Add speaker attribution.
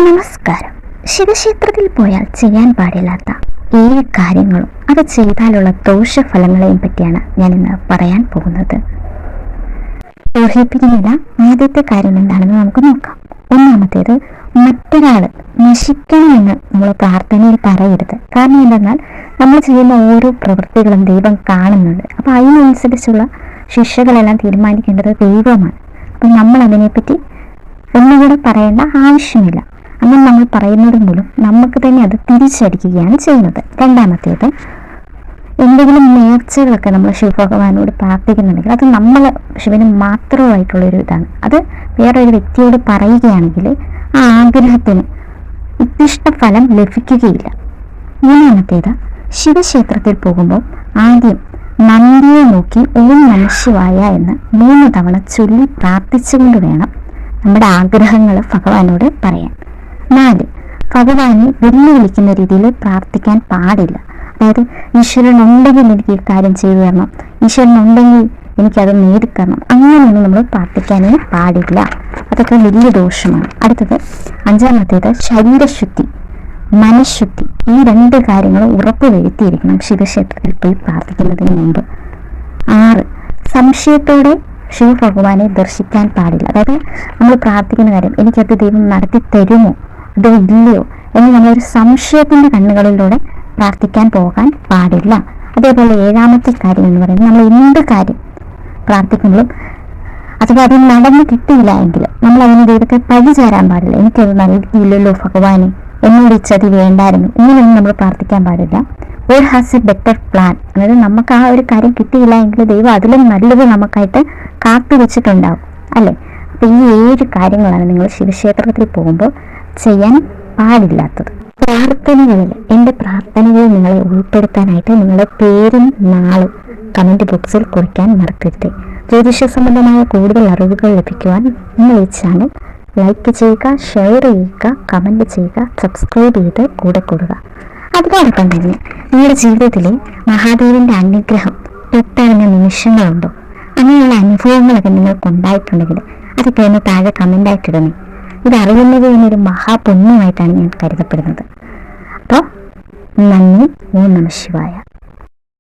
Speaker 1: നമസ്കാരം. ശിവക്ഷേത്രത്തിൽ പോയാൽ ചെയ്യാൻ പാടില്ലാത്ത 7 കാര്യങ്ങളും അത് ചെയ്താലുള്ള ദോഷഫലങ്ങളെയും പറ്റിയാണ് ഞാൻ ഇന്ന് പറയാൻ പോകുന്നത്. ദോഷിപ്പിക്കുന്നില്ല. ആദ്യത്തെ കാര്യം എന്താണെന്ന് നമുക്ക് നോക്കാം. ഒന്നാമത്തേത്, മറ്റൊരാൾ നശിക്കണമെന്ന് നമ്മൾ പ്രാർത്ഥനയിൽ പറയരുത്. കാരണം എന്തെന്നാൽ നമ്മൾ ചെയ്യുന്ന ഓരോ പ്രവൃത്തികളും ദൈവം കാണുന്നുണ്ട്. അപ്പോൾ അതിനനുസരിച്ചുള്ള ശിക്ഷകളെല്ലാം തീരുമാനിക്കേണ്ടത് ദൈവമാണ്. അപ്പം നമ്മൾ അതിനെപ്പറ്റി ഒന്നുകൂടെ പറയേണ്ട ആവശ്യമില്ല. അങ്ങനെ നമ്മൾ പറയുന്നത് മൂലം നമുക്ക് തന്നെ അത് തിരിച്ചടിക്കുകയാണ് ചെയ്യുന്നത്. രണ്ടാമത്തേത്, എന്തെങ്കിലും നേർച്ചകളൊക്കെ നമ്മൾ ശിവഭഗവാനോട് പ്രാർത്ഥിക്കുന്നുണ്ടെങ്കിൽ അത് നമ്മൾ ശിവന് മാത്രമായിട്ടുള്ളൊരു ഇതാണ്. അത് വേറൊരു വ്യക്തിയോട് പറയുകയാണെങ്കിൽ ആ ആഗ്രഹത്തിന് ഉദ്ദിഷ്ട ഫലം ലഭിക്കുകയില്ല. മൂന്നാമത്തേത്, ശിവക്ഷേത്രത്തിൽ പോകുമ്പോൾ ആദ്യം നന്ദിയെ നോക്കി ഓം നമഃ ശിവായ എന്ന് 3 തവണ ചൊല്ലി പ്രാർത്ഥിച്ചുകൊണ്ട് വേണം നമ്മുടെ ആഗ്രഹങ്ങൾ ഭഗവാനോട് പറയാൻ. 4, ഭഗവാനെ വെല്ലുവിളിക്കുന്ന രീതിയിൽ പ്രാർത്ഥിക്കാൻ പാടില്ല. അതായത് ഈശ്വരൻ ഉണ്ടെങ്കിൽ എനിക്ക് ഈ കാര്യം ചെയ്തു തരണം, ഈശ്വരൻ ഉണ്ടെങ്കിൽ എനിക്കത് നേടിത്തരണം, അങ്ങനെയൊന്നും നമ്മൾ പ്രാർത്ഥിക്കാനേ പാടില്ല. അതൊക്കെ വലിയ ദോഷമാണ്. അടുത്തത്, 5-മത്തേത്, ശരീരശുദ്ധി, മനഃശുദ്ധി, ഈ 2 കാര്യങ്ങളും ഉറപ്പ് വരുത്തിയിരിക്കണം ശിവക്ഷേത്രത്തിൽ പോയി പ്രാർത്ഥിക്കുന്നതിന് മുമ്പ്. 6, സംശയത്തോടെ ശിവഭഗവാനെ ദർശിക്കാൻ പാടില്ല. അതായത് നമ്മൾ പ്രാർത്ഥിക്കുന്ന കാര്യം എനിക്കത് ദൈവം നടത്തി തരുമോ അതോ ഇല്ലയോ എന്ന് നമ്മളൊരു സംശയത്തിൻ്റെ കണ്ണുകളിലൂടെ പ്രാർത്ഥിക്കാൻ പോകാൻ പാടില്ല. അതേപോലെ 7-മത്തെ കാര്യം എന്ന് പറയുന്നത്, നമ്മൾ എന്ത് കാര്യം പ്രാർത്ഥിക്കുമ്പോഴും അഥവാ അത് നടന്നു കിട്ടിയില്ല എങ്കിൽ നമ്മൾ അതിന് ദൈവത്തെ പഴി ചേരാൻ പാടില്ല. എനിക്കത് നൽകിയില്ലല്ലോ ഭഗവാനെ, എന്നോട് ഈ ചതി വേണ്ടായിരുന്നു, ഇങ്ങനെയൊന്നും നമ്മൾ പ്രാർത്ഥിക്കാൻ പാടില്ല. God has A better plan. അതായത് നമുക്ക് ആ ഒരു കാര്യം കിട്ടിയില്ല എങ്കിൽ ദൈവം അതിലും നല്ലത് നമുക്കായിട്ട് കാത്തു വെച്ചിട്ടുണ്ടാവും, അല്ലേ? അപ്പോൾ ഈ 7 കാര്യങ്ങളാണ് നിങ്ങൾ ശിവക്ഷേത്രത്തിൽ പോകുമ്പോൾ ചെയ്യാൻ പാടില്ലാത്തത്. പ്രാർത്ഥനകളിൽ, എൻ്റെ പ്രാർത്ഥനകളിൽ നിങ്ങളെ ഉൾപ്പെടുത്താനായിട്ട് നിങ്ങളുടെ പേരും നാളും കമൻറ്റ് ബോക്സിൽ കുറിക്കാൻ മറക്കരുത്. ജ്യോതിഷ സംബന്ധമായ കൂടുതൽ അറിവുകൾ ലഭിക്കുവാൻ നിങ്ങൾ ഈ ചാനൽ ലൈക്ക് ചെയ്യുക, ഷെയർ ചെയ്യുക, കമൻറ്റ് ചെയ്യുക, സബ്സ്ക്രൈബ് ചെയ്ത് കൂടെ കൂടുക. അതോടൊപ്പം തന്നെ നിങ്ങളുടെ ജീവിതത്തിലെ മഹാദേവൻ്റെ അനുഗ്രഹം തൊട്ടറിഞ്ഞ നിമിഷങ്ങളുണ്ടോ? അങ്ങനെയുള്ള അനുഭവങ്ങളൊക്കെ നിങ്ങൾക്കുണ്ടായിട്ടുണ്ടെങ്കിൽ അതൊക്കെ ഒന്ന് താഴെ കമൻ്റായിട്ടിടണേ. ഇതറിയുന്നത് എന്നൊരു മഹാപുണ്യമായിട്ടാണ് ഞാൻ കരുതപ്പെടുന്നത്. അപ്പോൾ നന്ദി. ഓം നമഃ ശിവായ.